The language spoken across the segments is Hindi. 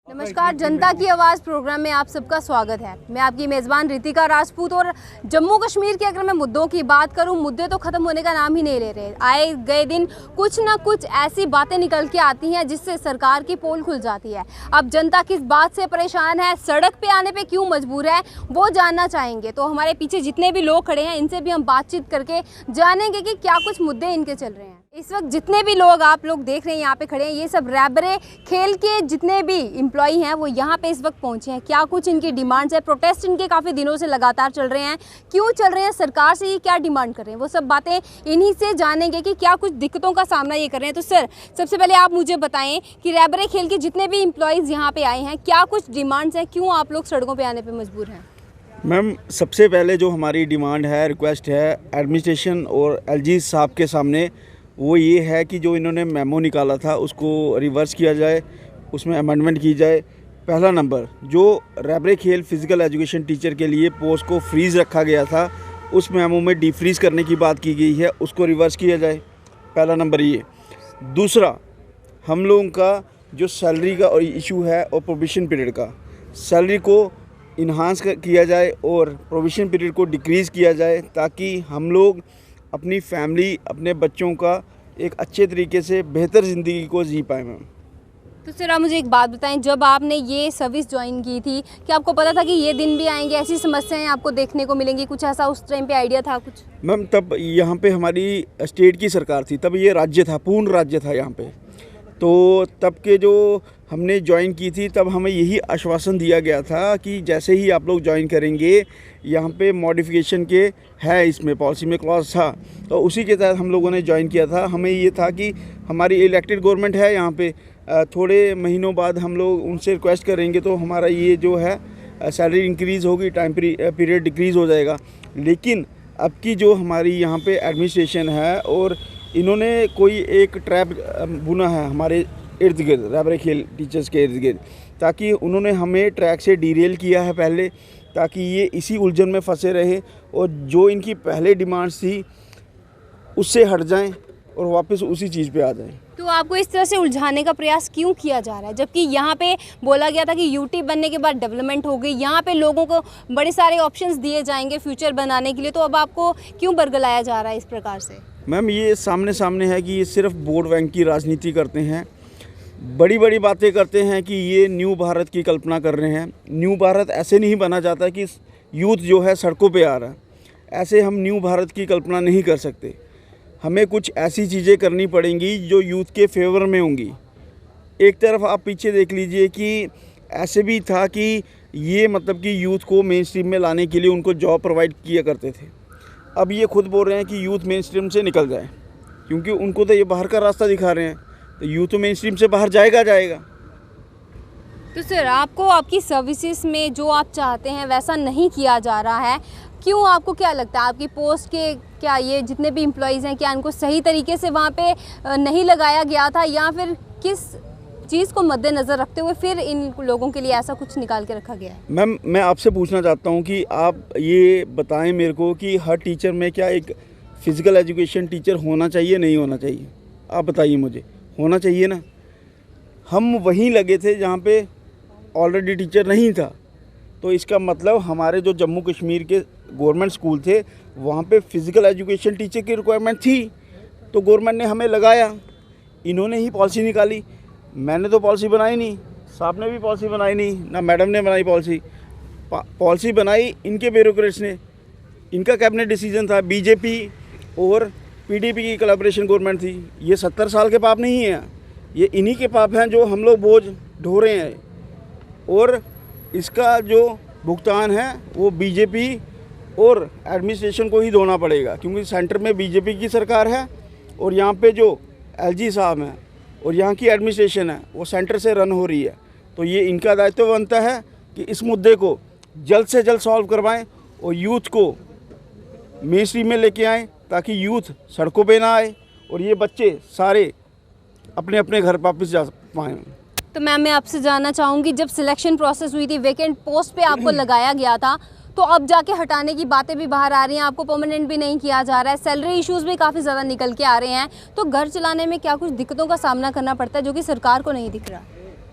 नमस्कार, जनता की आवाज़ प्रोग्राम में आप सबका स्वागत है। मैं आपकी मेज़बान रितिका राजपूत। और जम्मू कश्मीर के अगर मैं मुद्दों की बात करूं, मुद्दे तो ख़त्म होने का नाम ही नहीं ले रहे। आए गए दिन कुछ ना कुछ ऐसी बातें निकल के आती हैं जिससे सरकार की पोल खुल जाती है। अब जनता किस बात से परेशान है, सड़क पे आने पे क्यों मजबूर है, वो जानना चाहेंगे। तो हमारे पीछे जितने भी लोग खड़े हैं इनसे भी हम बातचीत करके जानेंगे कि क्या कुछ मुद्दे इनके चल रहे हैं। इस वक्त जितने भी लोग आप लोग देख रहे हैं यहाँ पे खड़े हैं, ये सब रैबरे खेल के जितने भी एम्प्लॉई हैं वो यहाँ पे इस वक्त पहुँचे हैं। क्या कुछ इनकी डिमांड्स है, प्रोटेस्ट इनके काफ़ी दिनों से लगातार चल रहे हैं, क्यों चल रहे हैं, सरकार से ये क्या डिमांड कर रहे हैं, वो सब बातें इन्हीं से जानेंगे कि क्या कुछ दिक्कतों का सामना ये कर रहे हैं। तो सर, सबसे पहले आप मुझे बताएं कि रैबरे खेल के जितने भी एम्प्लॉयज़ यहाँ पे आए हैं, क्या कुछ डिमांड्स हैं, क्यों आप लोग सड़कों पर आने पर मजबूर हैं? मैम, सबसे पहले जो हमारी डिमांड है, रिक्वेस्ट है एडमिनिस्ट्रेशन और एलजी साहब के सामने, वो ये है कि जो इन्होंने मेमो निकाला था उसको रिवर्स किया जाए, उसमें अमेंडमेंट की जाए। पहला नंबर, जो रैबरे खेल फ़िज़िकल एजुकेशन टीचर के लिए पोस्ट को फ्रीज़ रखा गया था, उस मेमो में डीफ्रीज़ करने की बात की गई है, उसको रिवर्स किया जाए। पहला नंबर ये। दूसरा, हम लोगों का जो सैलरी का और इशू है और प्रोविशन पीरियड का, सैलरी को इन्हांस किया जाए और प्रोविशन पीरियड को डिक्रीज़ किया जाए, ताकि हम लोग अपनी फैमिली, अपने बच्चों का एक अच्छे तरीके से बेहतर ज़िंदगी को जी पाए। मैम, तो सर आप मुझे एक बात बताएं, जब आपने ये सर्विस ज्वाइन की थी, क्या आपको पता था कि ये दिन भी आएंगे, ऐसी समस्याएं आपको देखने को मिलेंगी, कुछ ऐसा उस टाइम पे आइडिया था कुछ? मैम, तब यहाँ पे हमारी स्टेट की सरकार थी, तब ये राज्य था, पूर्ण राज्य था यहाँ पे। तो तब के जो हमने ज्वाइन की थी, तब हमें यही आश्वासन दिया गया था कि जैसे ही आप लोग ज्वाइन करेंगे, यहाँ पे मॉडिफिकेशन के है, इसमें पॉलिसी में क्लॉज था, तो उसी के तहत हम लोगों ने ज्वाइन किया था। हमें ये था कि हमारी इलेक्टेड गवर्नमेंट है यहाँ पे, थोड़े महीनों बाद हम लोग उनसे रिक्वेस्ट करेंगे तो हमारा ये जो है सैलरी इंक्रीज़ होगी, टाइम पीरियड डिक्रीज़ हो जाएगा। लेकिन अब की जो हमारी यहाँ पे एडमिनिस्ट्रेशन है, और इन्होंने कोई एक ट्रैप बुना है हमारे इर्द गिर्द, रैबरे खेल टीचर्स के इर्द गिर्द, ताकि उन्होंने हमें ट्रैक से डीरेल किया है पहले, ताकि ये इसी उलझन में फंसे रहे और जो इनकी पहले डिमांड्स थी उससे हट जाएं और वापस उसी चीज़ पे आ जाएं। तो आपको इस तरह से उलझाने का प्रयास क्यों किया जा रहा है, जबकि यहाँ पे बोला गया था कि यूटी बनने के बाद डेवलपमेंट होगी, यहाँ पे लोगों को बड़े सारे ऑप्शंस दिए जाएंगे फ्यूचर बनाने के लिए, तो अब आपको क्यों बरगलाया जा रहा है इस प्रकार से? मैम, ये सामने है कि ये सिर्फ वोट बैंक की राजनीति करते हैं, बड़ी बड़ी बातें करते हैं कि ये न्यू भारत की कल्पना कर रहे हैं। न्यू भारत ऐसे नहीं बना जाता कि यूथ जो है सड़कों पे आ रहा है, ऐसे हम न्यू भारत की कल्पना नहीं कर सकते। हमें कुछ ऐसी चीज़ें करनी पड़ेंगी जो यूथ के फेवर में होंगी। एक तरफ आप पीछे देख लीजिए कि ऐसे भी था कि ये मतलब कि यूथ को मेन स्ट्रीम में लाने के लिए उनको जॉब प्रोवाइड किया करते थे। अब ये खुद बोल रहे हैं कि यूथ मेन स्ट्रीम से निकल जाए, क्योंकि उनको तो ये बाहर का रास्ता दिखा रहे हैं, तो यूथ तो मेन स्ट्रीम से बाहर जाएगा। तो सर, आपको आपकी सर्विसेज में जो आप चाहते हैं वैसा नहीं किया जा रहा है, क्यों? आपको क्या लगता है आपकी पोस्ट के, क्या ये जितने भी एम्प्लॉयज़ हैं, क्या इनको सही तरीके से वहाँ पे नहीं लगाया गया था, या फिर किस चीज़ को मद्देनज़र रखते हुए फिर इन लोगों के लिए ऐसा कुछ निकाल के रखा गया है? मैम, मैं आपसे पूछना चाहता हूँ कि आप ये बताएं मेरे को कि हर टीचर में क्या एक फ़िज़िकल एजुकेशन टीचर होना चाहिए, नहीं होना चाहिए? आप बताइए मुझे। होना चाहिए ना। हम वहीं लगे थे जहाँ पे ऑलरेडी टीचर नहीं था, तो इसका मतलब हमारे जो जम्मू कश्मीर के गवर्नमेंट स्कूल थे वहाँ पे फ़िज़िकल एजुकेशन टीचर की रिक्वायरमेंट थी, तो गवर्नमेंट ने हमें लगाया। इन्होंने ही पॉलिसी निकाली, मैंने तो पॉलिसी बनाई नहीं, साहब ने भी पॉलिसी बनाई नहीं, ना मैडम ने बनाई पॉलिसी। पॉलिसी बनाई इनके ब्यूरोक्रेट्स ने, इनका कैबिनेट डिसीजन था। बीजेपी और पीडीपी की कोलैबोरेशन गवर्नमेंट थी। ये 70 साल के पाप नहीं हैं, ये इन्हीं के पाप हैं जो हम लोग बोझ ढो रहे हैं, और इसका जो भुगतान है वो बीजेपी और एडमिनिस्ट्रेशन को ही धोना पड़ेगा, क्योंकि सेंटर में बीजेपी की सरकार है और यहाँ पे जो एलजी साहब हैं और यहाँ की एडमिनिस्ट्रेशन है वो सेंटर से रन हो रही है। तो ये इनका दायित्व बनता है कि इस मुद्दे को जल्द से जल्द सॉल्व करवाएं और यूथ को मेन स्ट्रीम में लेके आएँ, ताकि यूथ सड़कों पे ना आए और ये बच्चे सारे अपने अपने घर वापस जा पाएँ। तो मैम, मैं आपसे जानना चाहूँगी, जब सिलेक्शन प्रोसेस हुई थी, वैकेंट पोस्ट पे आपको लगाया गया था, तो अब जाके हटाने की बातें भी बाहर आ रही हैं, आपको परमानेंट भी नहीं किया जा रहा है, सैलरी इश्यूज़ भी काफ़ी ज़्यादा निकल के आ रहे हैं, तो घर चलाने में क्या कुछ दिक्कतों का सामना करना पड़ता है जो कि सरकार को नहीं दिख रहा?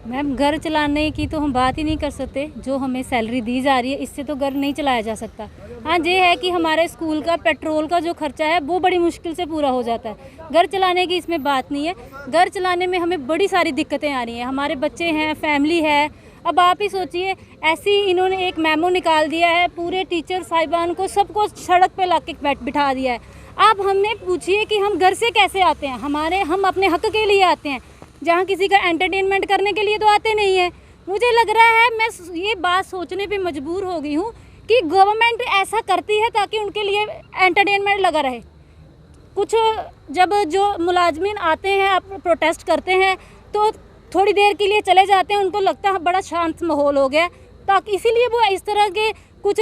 मैम घर चलाने की तो हम बात ही नहीं कर सकते, जो हमें सैलरी दी जा रही है इससे तो घर नहीं चलाया जा सकता। हाँ ये है कि हमारे स्कूल का पेट्रोल का जो खर्चा है वो बड़ी मुश्किल से पूरा हो जाता है, घर चलाने की इसमें बात नहीं है। घर चलाने में हमें बड़ी सारी दिक्कतें आ रही हैं, हमारे बच्चे हैं, फैमिली है। अब आप ही सोचिए, ऐसी इन्होंने एक मेमो निकाल दिया है, पूरे टीचर साहिबान को सबको सड़क पे ला के बिठा दिया है। आप हमने पूछिए कि हम घर से कैसे आते हैं, हम अपने हक के लिए आते हैं, जहाँ किसी का एंटरटेनमेंट करने के लिए तो आते नहीं है। मुझे लग रहा है, मैं ये बात सोचने पे मजबूर हो गई हूँ कि गवर्नमेंट ऐसा करती है ताकि उनके लिए एंटरटेनमेंट लगा रहे। कुछ जब जो मुलाजमीन आते हैं, आप प्रोटेस्ट करते हैं तो थोड़ी देर के लिए चले जाते हैं, उनको लगता है बड़ा शांत माहौल हो गया, ताकि इसीलिए वो इस तरह के कुछ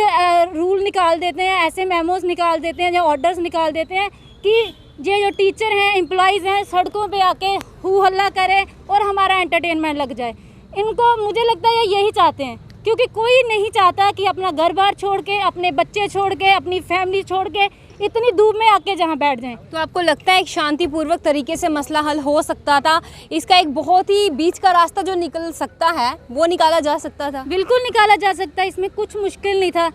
रूल निकाल देते हैं, ऐसे मेमोज निकाल देते हैं या ऑर्डर्स निकाल देते हैं कि ये जो टीचर हैं, एम्प्लॉइज़ हैं, सड़कों पे आके हू हल्ला करें और हमारा एंटरटेनमेंट लग जाए। इनको मुझे लगता है यही चाहते हैं, क्योंकि कोई नहीं चाहता कि अपना घर बार छोड़ के, अपने बच्चे छोड़ के, अपनी फैमिली छोड़ के इतनी धूप में आके जहाँ बैठ जाएं। तो आपको लगता है एक शांतिपूर्वक तरीके से मसला हल हो सकता था, इसका एक बहुत ही बीच का रास्ता जो निकल सकता है वो निकाला जा सकता था? बिल्कुल निकाला जा सकता है, इसमें कुछ मुश्किल नहीं था,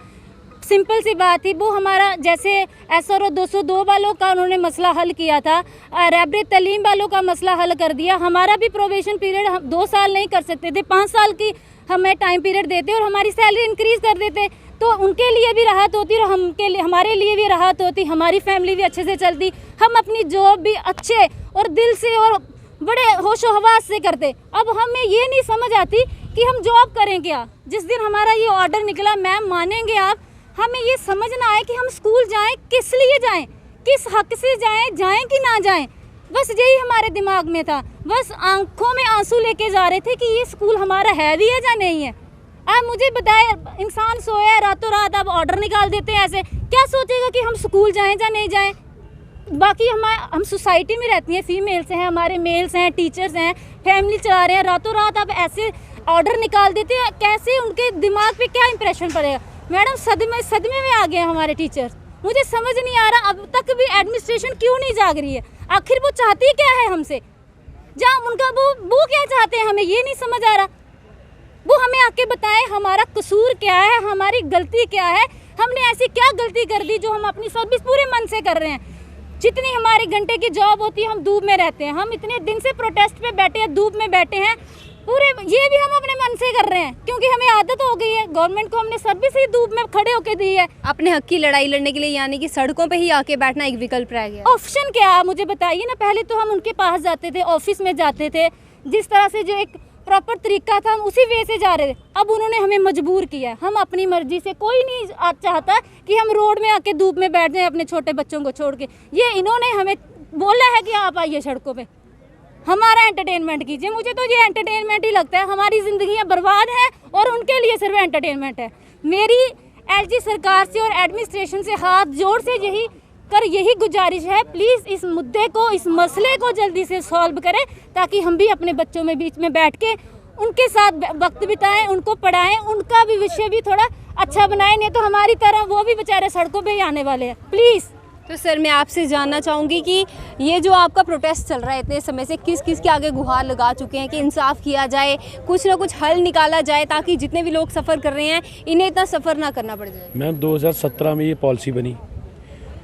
सिंपल सी बात थी। वो हमारा जैसे SRO 202 वालों का उन्होंने मसला हल किया था, रैबरे तलीम वालों का मसला हल कर दिया। हमारा भी प्रोबेशन पीरियड हम 2 साल नहीं कर सकते थे, 5 साल की हमें टाइम पीरियड देते और हमारी सैलरी इंक्रीज़ कर देते, तो उनके लिए भी राहत होती और हमारे लिए भी राहत होती, हमारी फैमिली भी अच्छे से चलती, हम अपनी जॉब भी अच्छे और दिल से और बड़े होशो हवास से करते। अब हमें ये नहीं समझ आती कि हम जॉब करें क्या। जिस दिन हमारा ये ऑर्डर निकला, मैम मानेंगे आप, हमें ये समझ ना आए कि हम स्कूल जाएं, किस लिए जाएं, किस हक से जाएं कि ना जाएं। बस यही हमारे दिमाग में था, बस आंखों में आंसू लेके जा रहे थे कि ये स्कूल हमारा है भी है या नहीं है। आप मुझे बताएं, इंसान सोया रातों रात आप ऑर्डर निकाल देते हैं, ऐसे क्या सोचेगा कि हम स्कूल जाएं या नहीं जाएं। बाकी हम सोसाइटी में रहती हैं, फीमेल्स हैं, हमारे मेल्स हैं, टीचर्स हैं, फैमिली चला रहे हैं, रातों रात आप ऐसे ऑर्डर निकाल देते हैं, कैसे उनके दिमाग पे क्या इंप्रेशन पड़ेगा। मैडम सदमे में आ गए हमारे टीचर, मुझे समझ नहीं आ रहा अब तक भी एडमिनिस्ट्रेशन क्यों नहीं जाग रही है। आखिर वो चाहती क्या है हमसे, जहाँ उनका वो क्या चाहते हैं, हमें ये नहीं समझ आ रहा। वो हमें आके बताएं हमारा कसूर क्या है, हमारी गलती क्या है, हमने ऐसी क्या गलती कर दी जो हम अपनी सर्विस पूरे मन से कर रहे हैं। जितनी हमारी घंटे की जॉब होती है, हम धूप में रहते हैं, हम इतने दिन से प्रोटेस्ट पे बैठे हैं, धूप में बैठे हैं पूरे, ये भी हम अपने मन से कर रहे हैं क्योंकि हमें आदत हो गई है। गवर्नमेंट को हमने सर्विस ही धूप में खड़े होके दी है। अपने हक की लड़ाई लड़ने के लिए यानी कि सड़कों पे ही आके बैठना एक विकल्प रह गया। ऑप्शन क्या मुझे बताइए ना। पहले तो हम उनके पास जाते थे, ऑफिस में जाते थे, जिस तरह से जो एक प्रॉपर तरीका था हम उसी वे से जा रहे थे। अब उन्होंने हमें मजबूर किया, हम अपनी मर्जी से, कोई नहीं चाहता कि हम रोड में आके धूप में बैठ जाएं अपने छोटे बच्चों को छोड़ के। ये इन्होंने हमें बोला है कि आप आइए सड़कों पे, हमारा एंटरटेनमेंट कीजिए। मुझे तो ये एंटरटेनमेंट ही लगता है, हमारी ज़िंदगियाँ बर्बाद हैं और उनके लिए सिर्फ एंटरटेनमेंट है। मेरी LG सरकार से और एडमिनिस्ट्रेशन से हाथ जोड़ से यही गुजारिश है, प्लीज़ इस मुद्दे को, इस मसले को जल्दी से सॉल्व करें ताकि हम भी अपने बच्चों में बीच में बैठ के उनके साथ वक्त बिताएं, उनको पढ़ाएं, उनका भी विषय भी थोड़ा अच्छा बनाएं। नहीं तो हमारी तरह वो भी बेचारे सड़कों पे ही आने वाले हैं। प्लीज़। तो सर मैं आपसे जानना चाहूँगी कि ये जो आपका प्रोटेस्ट चल रहा है इतने समय से, किस किस के आगे गुहार लगा चुके हैं कि इंसाफ किया जाए, कुछ ना कुछ हल निकाला जाए ताकि जितने भी लोग सफ़र कर रहे हैं इन्हें इतना सफ़र ना करना पड़ जाए। मैम 2017 में ये पॉलिसी बनी,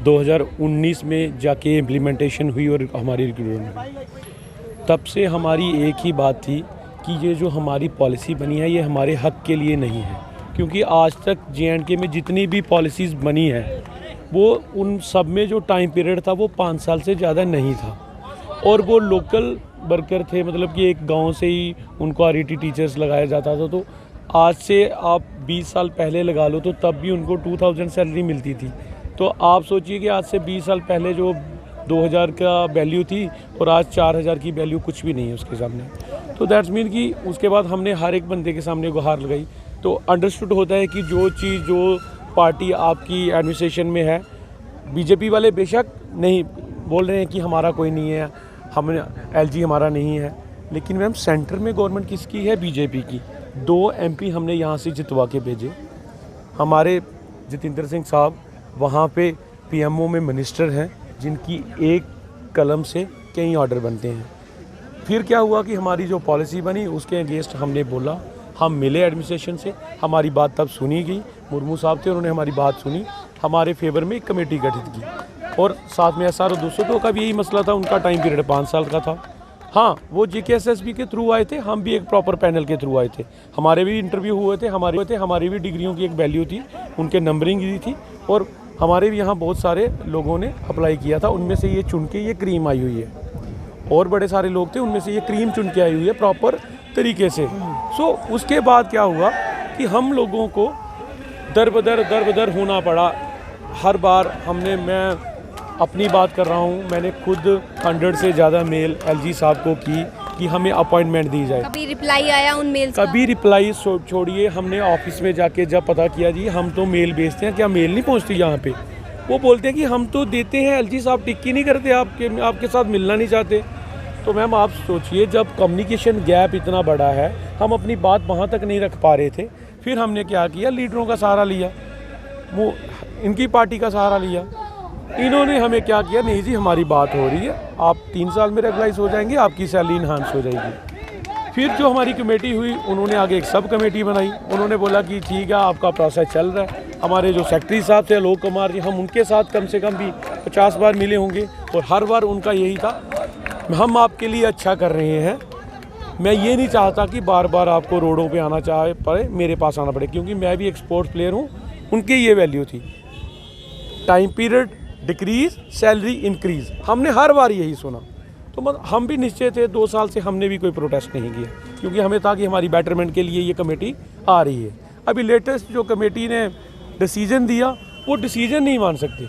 2019 में जाके इम्प्लीमेंटेशन हुई और हमारी रिक्रूटमेंट हुई। तब से हमारी एक ही बात थी कि ये जो हमारी पॉलिसी बनी है ये हमारे हक के लिए नहीं है, क्योंकि आज तक JNK में जितनी भी पॉलिसीज़ बनी है वो उन सब में जो टाइम पीरियड था वो 5 साल से ज़्यादा नहीं था और वो लोकल वर्कर थे, मतलब कि एक गांव से ही उनको RET टीचर्स लगाया जाता था। तो आज से आप 20 साल पहले लगा लो तो तब भी उनको 2000 सैलरी मिलती थी। तो आप सोचिए कि आज से 20 साल पहले जो 2000 का वैल्यू थी और आज 4000 की वैल्यू कुछ भी नहीं है उसके सामने। तो दैट्स मीन कि उसके बाद हमने हर एक बंदे के सामने गुहार लगाई। तो अंडरस्टूड होता है कि जो चीज़, जो पार्टी आपकी एडमिनिस्ट्रेशन में है, बीजेपी वाले बेशक नहीं बोल रहे हैं कि हमारा कोई नहीं है, हम LG हमारा नहीं है, लेकिन मैम सेंटर में गवर्नमेंट किसकी है? बीजेपी की। 2 MP हमने यहाँ से जितवा के भेजे। हमारे जितेंद्र सिंह साहब वहाँ पे PMO में मिनिस्टर हैं जिनकी एक कलम से कई ऑर्डर बनते हैं। फिर क्या हुआ कि हमारी जो पॉलिसी बनी उसके अगेंस्ट हमने बोला, हम मिले एडमिनिस्ट्रेशन से, हमारी बात तब सुनी गई, मुर्मू साहब थे उन्होंने हमारी बात सुनी, हमारे फेवर में एक कमेटी गठित की और साथ में SRO 202 का भी यही मसला था, उनका टाइम पीरियड 5 साल का था। हाँ, वो JKSSB के थ्रू आए थे, हम भी एक प्रॉपर पैनल के थ्रू आए थे, हमारे भी इंटरव्यू हुए थे, हमारी भी डिग्रियों की एक वैल्यू थी, उनके नंबरिंग दी थी और हमारे भी यहाँ बहुत सारे लोगों ने अप्लाई किया था, उनमें से ये चुन के ये क्रीम आई हुई है और बड़े सारे लोग थे, उनमें से ये क्रीम चुन के आई हुई है प्रॉपर तरीके से। सो उसके बाद क्या हुआ कि हम लोगों को दर बदर होना पड़ा हर बार। मैं अपनी बात कर रहा हूँ, मैंने खुद 100 से ज़्यादा मेल LG साहब को की कि हमें अपॉइंटमेंट दी जाए। कभी रिप्लाई आया उन मेल्स का? कभी रिप्लाई छोड़िए, हमने ऑफिस में जाके जब पता किया जी हम तो मेल भेजते हैं, क्या मेल नहीं पहुँचती यहाँ पे? वो बोलते हैं कि हम तो देते हैं, LG साहब टिक ही नहीं करते, आपके साथ मिलना नहीं चाहते। तो मैम आप सोचिए, जब कम्युनिकेशन गैप इतना बड़ा है, हम अपनी बात वहाँ तक नहीं रख पा रहे थे, फिर हमने क्या किया, लीडरों का सहारा लिया, वो इनकी पार्टी का सहारा लिया। इन्होंने हमें क्या किया, नहीं जी हमारी बात हो रही है, आप 3 साल में रेगुलाइज हो जाएंगे, आपकी सैलरी इन्हांस हो जाएगी। फिर जो हमारी कमेटी हुई, उन्होंने आगे एक सब कमेटी बनाई, उन्होंने बोला कि ठीक है आपका प्रोसेस चल रहा है। हमारे जो सेक्रेटरी साहब थे आलोक कुमार जी, हम उनके साथ कम से कम भी 50 बार मिले होंगे और हर बार उनका यही था, हम आपके लिए अच्छा कर रहे हैं, मैं ये नहीं चाहता कि बार बार आपको रोडों पे आना चाहे पड़े, मेरे पास आना पड़े, क्योंकि मैं भी एक स्पोर्ट्स प्लेयर हूँ। उनकी ये वैल्यू थी, time period decrease, salary increase, हमने हर बार यही सुना। तो मतलब हम भी निश्चय थे, 2 साल से हमने भी कोई प्रोटेस्ट नहीं किया, क्योंकि हमें था कि हमारी बेटरमेंट के लिए ये कमेटी आ रही है। अभी लेटेस्ट जो कमेटी ने डिसीजन दिया, वो डिसीजन नहीं मान सकते,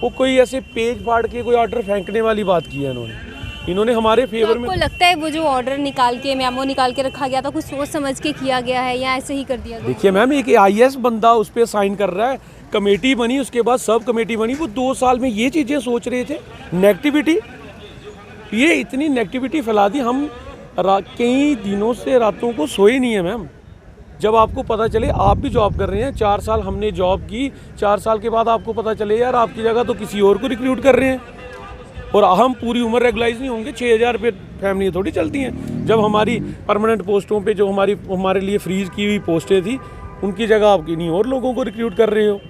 वो कोई ऐसे पेज फाड़ के कोई ऑर्डर फेंकने वाली बात की है इन्होंने हमारे फेवर में। आपको लगता है वो जो ऑर्डर निकाल के, मेमो निकाल के रखा गया था, कुछ सोच समझ के किया गया है या ऐसे ही कर दिया गया? देखिए मैम, एक IAS बंदा उस पर साइन कर रहा है, कमेटी बनी, उसके बाद सब कमेटी बनी, वो 2 साल में ये चीज़ें सोच रहे थे। नेगेटिविटी, ये इतनी नेगेटिविटी फैला दी, हम कई दिनों से रातों को सोए नहीं है मैम। जब आपको पता चले, आप भी जॉब कर रहे हैं, 4 साल हमने जॉब की, 4 साल के बाद आपको पता चले यार आपकी जगह तो किसी और को रिक्रूट कर रहे हैं और हम पूरी उम्र रेगुलाइज नहीं होंगे। 6,000 रुपये फैमिली थोड़ी चलती हैं। जब हमारी परमानेंट पोस्टों पे जो हमारे लिए फ्रीज की हुई पोस्टें थी, उनकी जगह आप किन्हीं और लोगों को रिक्रूट कर रहे हो,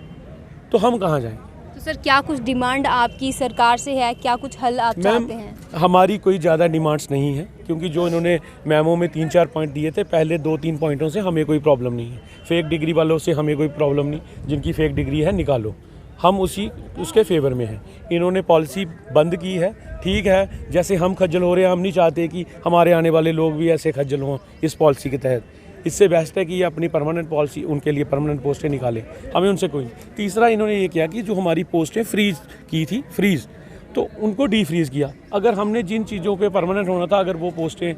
तो हम कहाँ जाएं? तो सर क्या कुछ डिमांड आपकी सरकार से है, क्या कुछ हल आप चाहते हैं? हमारी कोई ज़्यादा डिमांड्स नहीं है, क्योंकि जो इन्होंने मेमो में 3-4 पॉइंट दिए थे, पहले 2-3 पॉइंटों से हमें कोई प्रॉब्लम नहीं है। फेक डिग्री वालों से हमें कोई प्रॉब्लम नहीं, जिनकी फेक डिग्री है निकालो, हम उसके फेवर में हैं। इन्होंने पॉलिसी बंद की है, ठीक है, जैसे हम खज्जल हो रहे हैं, हम नहीं चाहते कि हमारे आने वाले लोग भी ऐसे खज्जल हों इस पॉलिसी के तहत। इससे बेस्ट है कि ये अपनी परमानेंट पॉलिसी, उनके लिए परमानेंट पोस्टें निकालें, हमें उनसे कोई नहीं। तीसरा, इन्होंने ये किया कि जो हमारी पोस्टें फ्रीज की थी, फ्रीज, तो उनको डी फ्रीज़ किया। अगर हमने जिन चीज़ों पे परमानेंट होना था, अगर वो पोस्टें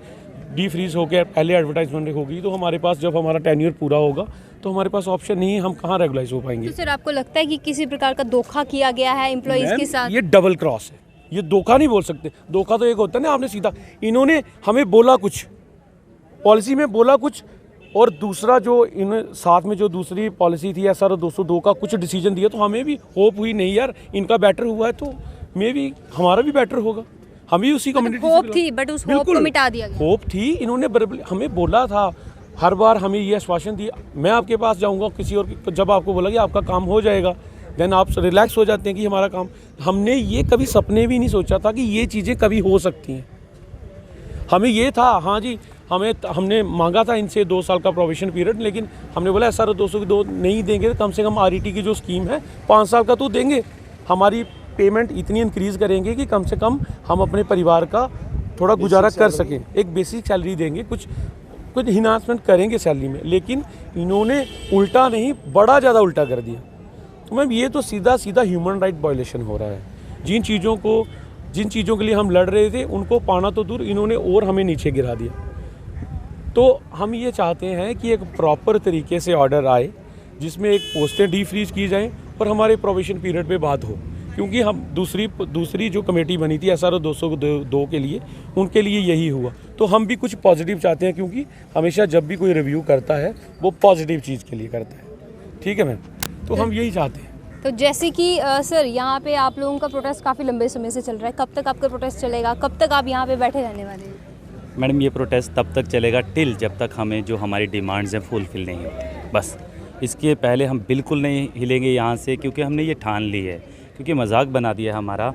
डी फ्रीज़ होकर पहले एडवर्टाइजमेंट होगी, तो हमारे पास जब हमारा टेन्योर पूरा होगा तो हमारे पास ऑप्शन नहीं है, हम कहाँ रेगुलाइज हो पाएंगे। तो सर आपको लगता है कि किसी प्रकार का धोखा किया गया है एम्प्लॉइज़ के साथ? ये डबल क्रॉस है, ये धोखा नहीं बोल सकते। धोखा तो एक होता है ना, आपने सीधा, इन्होंने हमें बोला कुछ, पॉलिसी में बोला कुछ, और दूसरा जो इन साथ में जो दूसरी पॉलिसी थी SRO 202 का कुछ डिसीजन दिया, तो हमें भी होप हुई नहीं यार इनका बेटर हुआ है तो मे भी हमारा भी बेटर होगा। हम भी उसी कम्युनिटी से होप थी, बट उस होप को मिटा दिया गया। होप थी, इन्होंने हमें बोला था, हर बार हमें ये आश्वासन दिया, मैं आपके पास जाऊंगा किसी और, तो जब आपको बोला कि आपका काम हो जाएगा, देन आप रिलैक्स हो जाते हैं कि हमारा काम। हमने ये कभी सपने भी नहीं सोचा था कि ये चीज़ें कभी हो सकती हैं। हमें ये था, हाँ जी, हमने मांगा था इनसे 2 साल का प्रोविशन पीरियड, लेकिन हमने बोला SRO 202 नहीं देंगे, कम से कम RET की जो स्कीम है 5 साल का तो देंगे, हमारी पेमेंट इतनी इंक्रीज़ करेंगे कि कम से कम हम अपने परिवार का थोड़ा गुजारा कर सकें, एक बेसिक सैलरी देंगे, कुछ इन्हांसमेंट करेंगे सैलरी में। लेकिन इन्होंने उल्टा नहीं, बड़ा ज़्यादा उल्टा कर दिया। तो मैम ये तो सीधा ह्यूमन राइट वायलेशन हो रहा है। जिन चीज़ों के लिए हम लड़ रहे थे, उनको पाना तो दूर, इन्होंने और हमें नीचे गिरा दिया। तो हम ये चाहते हैं कि एक प्रॉपर तरीके से ऑर्डर आए, जिसमें एक पोस्टें डी फ्रीज की जाएँ और हमारे प्रोविशन पीरियड पे बात हो, क्योंकि हम दूसरी जो कमेटी बनी थी SRO 202 के लिए, उनके लिए यही हुआ। तो हम भी कुछ पॉजिटिव चाहते हैं, क्योंकि हमेशा जब भी कोई रिव्यू करता है वो पॉजिटिव चीज़ के लिए करता है, ठीक है मैम, तो हम यही चाहते हैं। तो जैसे कि सर यहाँ पे आप लोगों का प्रोटेस्ट काफ़ी लंबे समय से चल रहा है, कब तक आपका प्रोटेस्ट चलेगा, कब तक आप यहाँ पे बैठे रहने वाले हैं? मैडम ये प्रोटेस्ट तब तक चलेगा टिल जब तक हमें जो हमारी डिमांड्स हैं फुलफ़िल नहीं होती, बस इसके पहले हम बिल्कुल नहीं हिलेंगे यहाँ से, क्योंकि हमने ये ठान ली है। क्योंकि मजाक बना दिया हमारा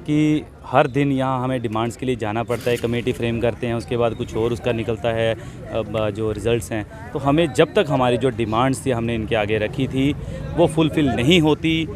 कि हर दिन यहाँ हमें डिमांड्स के लिए जाना पड़ता है, कमेटी फ्रेम करते हैं, उसके बाद कुछ और उसका निकलता है जो रिज़ल्ट्स हैं। तो हमें जब तक हमारी जो डिमांड्स थी हमने इनके आगे रखी थी वो फुलफ़िल नहीं होती,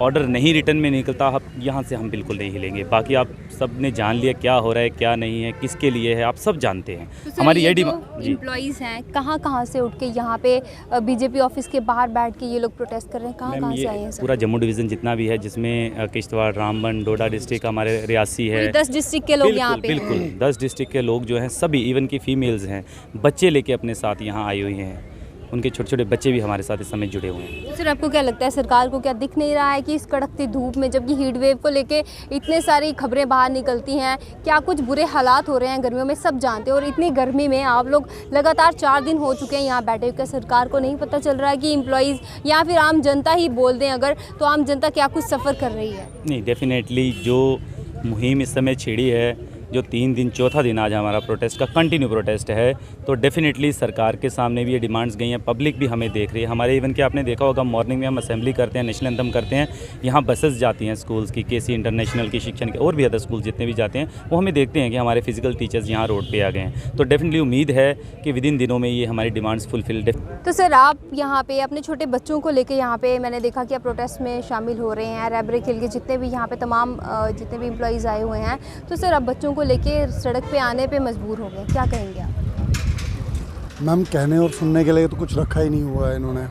ऑर्डर नहीं रिटर्न में निकलता, अब यहाँ से हम बिल्कुल नहीं हिलेंगे। बाकी आप सब ने जान लिया क्या हो रहा है क्या नहीं है, किसके लिए है, आप सब जानते हैं। तो हमारी ये एम्प्लॉइज़ हैं कहाँ से उठ के यहाँ पे बीजेपी ऑफिस के बाहर बैठ के ये लोग प्रोटेस्ट कर रहे हैं, कहाँ से आए हैं सर? पूरा जम्मू डिवीज़न जितना भी है, जिसमें किश्तवाड़, रामबन, डोडा डिस्ट्रिक्ट, हमारे रियासी है, 10 डिस्ट्रिक्ट के लोग यहाँ पे बिल्कुल 10 डिस्ट्रिक्ट के लोग जो हैं सभी, इवन की फीमेल्स हैं, बच्चे लेके अपने साथ यहाँ आई हुई हैं। उनके छोटे छोटे बच्चे भी हमारे साथ इस समय जुड़े हुए हैं। तो सर आपको क्या लगता है, सरकार को क्या दिख नहीं रहा है कि इस कड़कती धूप में, जबकि हीट वेव को लेके इतने सारी खबरें बाहर निकलती हैं, क्या कुछ बुरे हालात हो रहे हैं गर्मियों में, सब जानते हैं, और इतनी गर्मी में आप लोग लगातार 4 दिन हो चुके हैं यहाँ बैठे हुए, क्या सरकार को नहीं पता चल रहा है कि एम्प्लॉइज़ या फिर आम जनता ही बोल दें अगर, तो आम जनता क्या कुछ सफ़र कर रही है? नहीं, डेफिनेटली जो मुहिम इस समय छिड़ी है, जो 3 दिन चौथा दिन आज हमारा प्रोटेस्ट का कंटिन्यू प्रोटेस्ट है, तो डेफिनेटली सरकार के सामने भी ये डिमांड्स गई हैं, पब्लिक भी हमें देख रही है। हमारे इवन के आपने देखा होगा मॉर्निंग में हम असेंबली करते हैं, नेशनल एंथम करते हैं, यहाँ बसेस जाती हैं स्कूल्स की, केसी इंटरनेशनल की, शिक्षण के और भी अदर स्कूल जितने भी जाते हैं, वो हमें देखते हैं कि हमारे फिजिकल टीचर्स यहाँ रोड पर आ गए हैं। तो डेफिनेटली उम्मीद है कि विद इन दिनों में ये हमारी डिमांड्स फुलफिल्ड। तो सर आप यहाँ पे अपने छोटे बच्चों को लेके यहाँ पे, मैंने देखा कि आप प्रोटेस्ट में शामिल हो रहे हैं, रैबरे खेल के जितने भी यहाँ पे तमाम जितने भी एम्प्लॉइज़ आए हुए हैं, तो सर आप बच्चों को लेके सड़क पे आने पे मजबूर हो गए, क्या कहेंगे आप? मैम कहने और सुनने के लिए तो कुछ रखा ही नहीं हुआ है इन्होंने।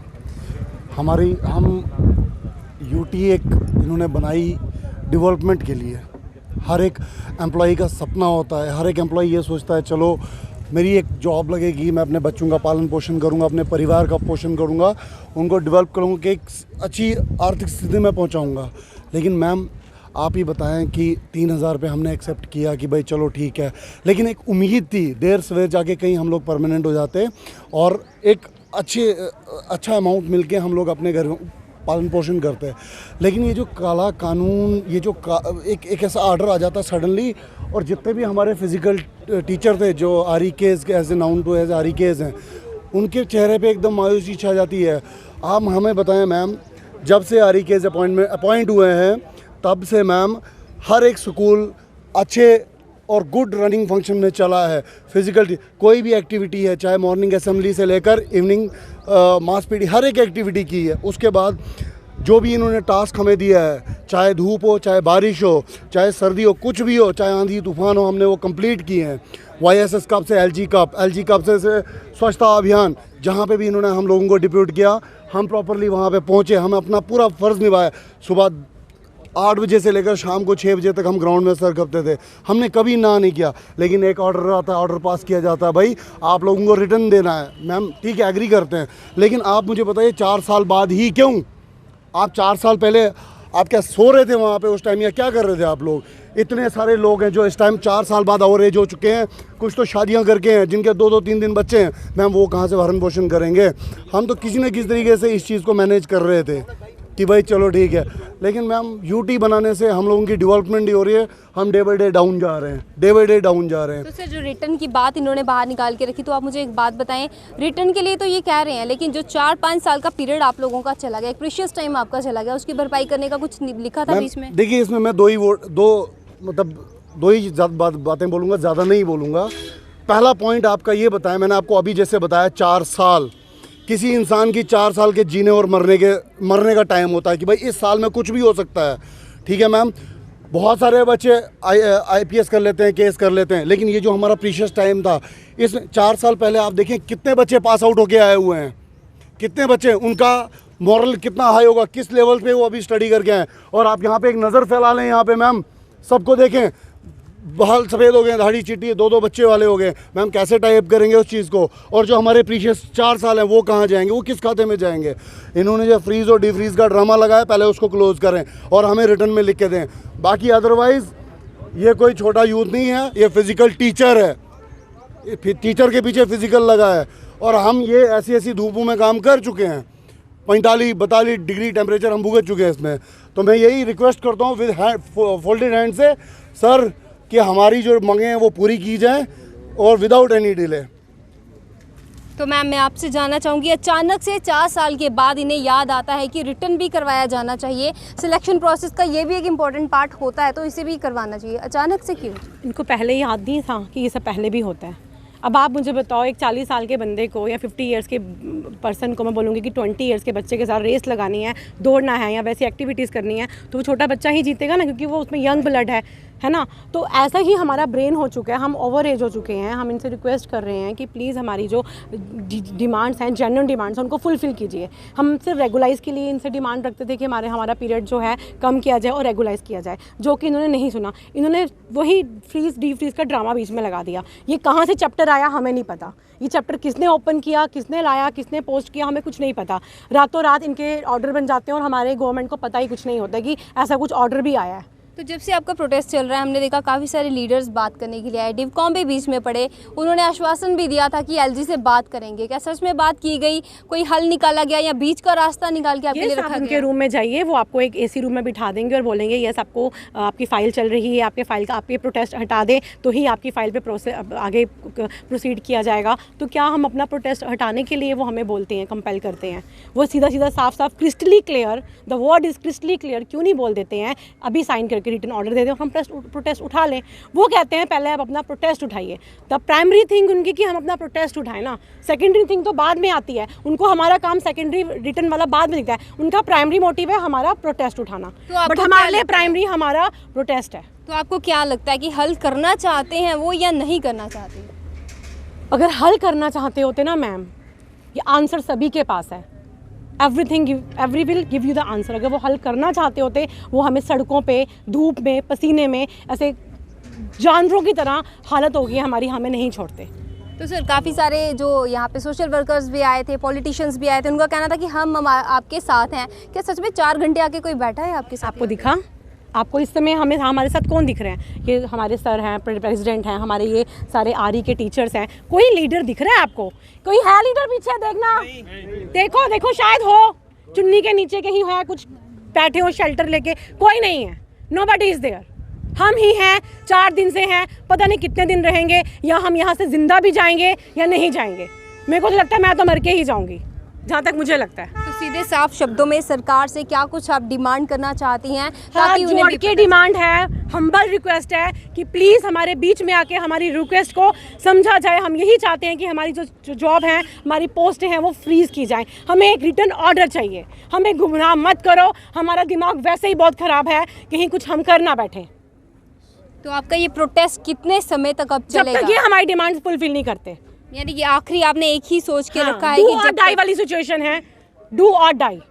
हम यूटी एक इन्होंने बनाई डेवलपमेंट के लिए। हर एक एम्प्लॉई का सपना होता है, हर एक एम्प्लॉई ये सोचता है चलो मेरी एक जॉब लगेगी, मैं अपने बच्चों का पालन पोषण करूंगा, अपने परिवार का पोषण करूंगा, उनको डेवलप करूंगा कि एक अच्छी आर्थिक स्थिति में पहुंचाऊंगा। लेकिन मैम आप ही बताएं कि 3,000 रुपये हमने एक्सेप्ट किया कि भाई चलो ठीक है, लेकिन एक उम्मीद थी देर सवेर जाके कहीं हम लोग परमानेंट हो जाते और एक अच्छा अमाउंट मिलके हम लोग अपने घर पालन पोषण करते हैं। लेकिन ये जो काला कानून, ये जो एक ऐसा ऑर्डर आ जाता सडनली, और जितने भी हमारे फिजिकल टीचर थे जो आरी case as a known to as आरी केस हैं, उनके चेहरे पे एकदम मायूसी छा जाती है। आप हमें बताएं मैम, जब से आरी केस अपॉइंट हुए हैं तब से मैम हर एक स्कूल अच्छे और गुड रनिंग फंक्शन में चला है। फिजिकल कोई भी एक्टिविटी है, चाहे मॉर्निंग असेंबली से लेकर इवनिंग मास पीटी, हर एक एक्टिविटी की है। उसके बाद जो भी इन्होंने टास्क हमें दिया है, चाहे धूप हो, चाहे बारिश हो, चाहे सर्दी हो, कुछ भी हो, चाहे आंधी तूफान हो, हमने वो कंप्लीट किए हैं। YSS कप से LG कप से स्वच्छता अभियान, जहाँ पे भी इन्होंने हम लोगों को डिप्यूट किया, हम प्रॉपरली वहाँ पे पहुँचे, हम अपना पूरा फ़र्ज़ निभाया। सुबह 8 बजे से लेकर शाम को 6 बजे तक हम ग्राउंड में सर करते थे, हमने कभी ना नहीं किया। लेकिन एक ऑर्डर आता है, ऑर्डर पास किया जाता है, भाई आप लोगों को रिटर्न देना है। मैम ठीक है, एग्री करते हैं, लेकिन आप मुझे बताइए 4 साल बाद ही क्यों? आप 4 साल पहले आप क्या सो रहे थे वहाँ पे उस टाइम, या क्या कर रहे थे आप लोग? इतने सारे लोग हैं जो इस टाइम 4 साल बाद और एज हो चुके हैं, कुछ तो शादियाँ करके हैं, जिनके 2-2, 3 बच्चे हैं। मैम वो कहाँ से भरण पोषण करेंगे? हम तो किसी न किसी तरीके से इस चीज़ को मैनेज कर रहे थे कि भाई चलो ठीक है। लेकिन मैम यूटी बनाने से हम लोगों की डेवलपमेंट नहीं हो रही है, हम डे बाई डे डाउन जा रहे हैं। तो सर जो रिटर्न की बात इन्होंने बाहर निकाल के रखी, तो आप मुझे एक बात बताएं, रिटर्न के लिए तो ये कह रहे हैं, लेकिन जो 4-5 साल का पीरियड आप लोगों का चला गया, एक प्रीशियस टाइम आपका चला गया, उसकी भरपाई करने का कुछ लिखा था बीच में? देखिए इसमें मैं दो ही बातें बोलूँगा, ज़्यादा नहीं बोलूँगा। पहला पॉइंट आपका ये बताया, मैंने आपको अभी जैसे बताया 4 साल, किसी इंसान की 4 साल के जीने और मरने का टाइम होता है कि भाई इस साल में कुछ भी हो सकता है। ठीक है मैम, बहुत सारे बच्चे IPS कर लेते हैं, केस कर लेते हैं, लेकिन ये जो हमारा प्रीशियस टाइम था, इसमें 4 साल पहले आप देखें कितने बच्चे पास आउट होके आए हुए हैं, कितने बच्चे, उनका मॉरल कितना हाई होगा, किस लेवल पे वो अभी स्टडी करके आए। और आप यहाँ पे एक नज़र फैला लें, यहाँ पे मैम सबको देखें, बाल सफ़ेद हो गए, दाढ़ी चिट्टी, 2-2 बच्चे वाले हो गए। मैम कैसे टाइप करेंगे उस चीज़ को? और जो हमारे प्रीशियस 4 साल हैं वो कहाँ जाएंगे, वो किस खाते में जाएंगे? इन्होंने जो फ्रीज़ और डिफ्रीज़ का ड्रामा लगाया, पहले उसको क्लोज़ करें और हमें रिटर्न में लिख के दें। बाकी अदरवाइज़ ये कोई छोटा यूथ नहीं है, ये फिज़िकल टीचर है, टीचर के पीछे फिज़िकल लगा है। और हम ये ऐसी धूपों में काम कर चुके हैं, 45-42 डिग्री टेम्परेचर हम भुगत चुके हैं इसमें। तो मैं यही रिक्वेस्ट करता हूँ विद फोल्डेड हैंड से, सर कि हमारी जो मांगे हैं वो पूरी की जाएँ, और विदाउट एनी डिले। तो मैम मैं आपसे जानना चाहूँगी, अचानक से 4 साल के बाद इन्हें याद आता है कि रिटर्न भी करवाया जाना चाहिए, सिलेक्शन प्रोसेस का ये भी एक इम्पॉर्टेंट पार्ट होता है, तो इसे भी करवाना चाहिए, अचानक से क्यों? इनको पहले याद नहीं था कि ये सब पहले भी होता है। अब आप मुझे बताओ, एक 40 साल के बंदे को या 50 इयर्स के पर्सन को मैं बोलूँगी कि 20 इयर्स के बच्चे के साथ रेस लगानी है, दौड़ना है या वैसी एक्टिविटीज़ करनी है, तो वो छोटा बच्चा ही जीतेगा ना, क्योंकि वो उसमें यंग ब्लड है ना। तो ऐसा ही हमारा ब्रेन हो चुका है, हम ओवर एज हो चुके हैं। हम इनसे रिक्वेस्ट कर रहे हैं कि प्लीज़ हमारी जो डिमांड्स हैं, जेन्युइन डिमांड्स हैं, उनको फुलफ़िल कीजिए। हम सिर्फ रेगुलाइज़ के लिए इनसे डिमांड रखते थे कि हमारा पीरियड जो है कम किया जाए और रेगुलाइज़ किया जाए, जो कि इन्होंने नहीं सुना। इन्होंने वही डी फ्रीज़ का ड्रामा बीच में लगा दिया। ये कहाँ से चैप्टर आया हमें नहीं पता, ये चैप्टर किसने ओपन किया, किसने लाया, किसने पोस्ट किया, हमें कुछ नहीं पता। रातों रात इनके ऑर्डर बन जाते हैं और हमारे गवर्नमेंट को पता ही कुछ नहीं होता कि ऐसा कुछ ऑर्डर भी आया है। तो जब से आपका प्रोटेस्ट चल रहा है, हमने देखा काफ़ी सारे लीडर्स बात करने के लिए आए, डिवकॉम भी बीच में पड़े, उन्होंने आश्वासन भी दिया था कि एलजी से बात करेंगे। क्या सच में बात की गई, कोई हल निकाला गया या बीच का रास्ता निकाल के आपके लिए रखा गया? उनके रूम में जाइए, वो आपको एक एसी रूम में बिठा देंगे और बोलेंगे यस आपको आपकी फ़ाइल चल रही है, आपके फाइल का आपके प्रोटेस्ट हटा दें तो ही आपकी फ़ाइल पे आगे प्रोसीड किया जाएगा। तो क्या हम अपना प्रोटेस्ट हटाने के लिए वो हमें बोलते हैं, कंपेल करते हैं? वो सीधा सीधा साफ साफ crystally clear, the word is crystally clear क्यों नहीं बोल देते हैं, अभी साइन करके रिटर्न ऑर्डर दे दें, हम प्रोटेस्ट उठा लें। वो कहते हैं पहले आप अपना प्रोटेस्ट उठाइए। द प्राइमरी थिंग उनकी कि हम अपना प्रोटेस्ट उठाएं ना, सेकेंडरी थिंग तो बाद में आती है। उनको हमारा काम सेकेंडरी रिटर्न वाला बाद में दिखता है, उनका प्राइमरी मोटिव है हमारा प्रोटेस्ट उठाना, बट हमारे लिए प्राइमरी हमारा प्रोटेस्ट है। तो आपको क्या लगता है कि हल करना चाहते हैं वो या नहीं करना चाहते? अगर हल करना चाहते होते ना मैम, ये आंसर सभी के पास है, every will give you the answer. अगर वो हल करना चाहते होते, वो हमें सड़कों पे धूप में पसीने में ऐसे जानवरों की तरह हालत होगी हमारी, हमें नहीं छोड़ते। तो सर काफ़ी सारे जो यहाँ पे सोशल वर्कर्स भी आए थे, पॉलिटिशियंस भी आए थे, उनका कहना था कि हम आपके साथ हैं। क्या सच में 4 घंटे आके कोई बैठा है आपके साथ? आपको दिखा? आपको इस समय हमारे साथ कौन दिख रहे हैं? ये हमारे सर हैं, प्रेसिडेंट हैं, हमारे ये सारे आरई के टीचर्स हैं। कोई लीडर दिख रहा है आपको? कोई है लीडर पीछे? देखना, देखो देखो, शायद हो, चुन्नी के नीचे कहीं है, कुछ बैठे हो शेल्टर लेके, कोई नहीं है। Nobody is there. हम ही हैं, 4 दिन से हैं, पता नहीं कितने दिन रहेंगे, या हम यहाँ से जिंदा भी जाएंगे या नहीं जाएंगे। मेरे को तो लगता है मैं तो मर के ही जाऊंगी, जहाँ तक मुझे लगता है। तो सीधे साफ शब्दों में सरकार से क्या कुछ आप डिमांड करना चाहती हैं? ताकि हाँ, जोड़ के डिमांड है, हम्बल रिक्वेस्ट है कि प्लीज़ हमारे बीच में आके हमारी रिक्वेस्ट को समझा जाए। हम यही चाहते हैं कि हमारी जो जॉब है, हमारी पोस्ट हैं, वो फ्रीज़ की जाए। हमें एक रिटर्न ऑर्डर चाहिए, हमें गुमराह मत करो, हमारा दिमाग वैसे ही बहुत ख़राब है, कहीं कुछ हम कर ना बैठे। तो आपका ये प्रोटेस्ट कितने समय तक अब चलेगा? जब तक ये हमारी डिमांड फुलफिल नहीं करते। यानी कि आखिरी आपने एक ही सोच के रखा है डू कि और जब डाई वाली सिचुएशन है, डू और डाई।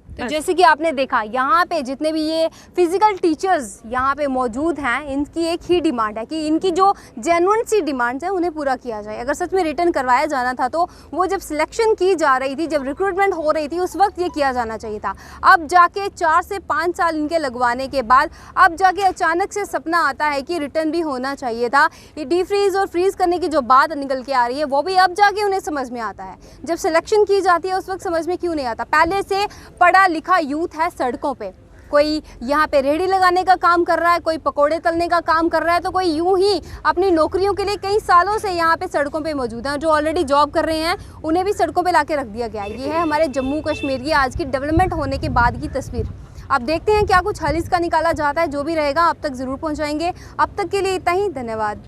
तो जैसे कि आपने देखा यहाँ पे जितने भी ये फिजिकल टीचर्स यहाँ पे मौजूद हैं, इनकी एक ही डिमांड है कि इनकी जो जेन्युइन सी डिमांड्स हैं उन्हें पूरा किया जाए। अगर सच में रिटर्न करवाया जाना था तो वो जब सिलेक्शन की जा रही थी, जब रिक्रूटमेंट हो रही थी, उस वक्त ये किया जाना चाहिए था। अब जाके 4 से 5 साल इनके लगवाने के बाद अब जाके अचानक से सपना आता है कि रिटर्न भी होना चाहिए था। ये डी फ्रीज और फ्रीज़ करने की जो बात निकल के आ रही है वो भी अब जाके उन्हें समझ में आता है। जब सिलेक्शन की जाती है उस वक्त समझ में क्यों नहीं आता? पहले से पढ़ा लिखा यूथ है सड़कों पे, कोई यहाँ पे रेहड़ी लगाने का काम कर रहा है, कोई पकोड़े तलने का काम कर रहा है, तो कोई यूं ही अपनी नौकरियों के लिए कई सालों से यहाँ पे सड़कों पे मौजूद हैं। जो ऑलरेडी जॉब कर रहे हैं उन्हें भी सड़कों पे लाके रख दिया गया है। ये है हमारे जम्मू कश्मीर की आज की डेवलपमेंट होने के बाद की तस्वीर। अब देखते हैं क्या कुछ हल इसका निकाला जाता है। जो भी रहेगा आप तक ज़रूर पहुँचाएंगे। अब तक के लिए इतना ही, धन्यवाद।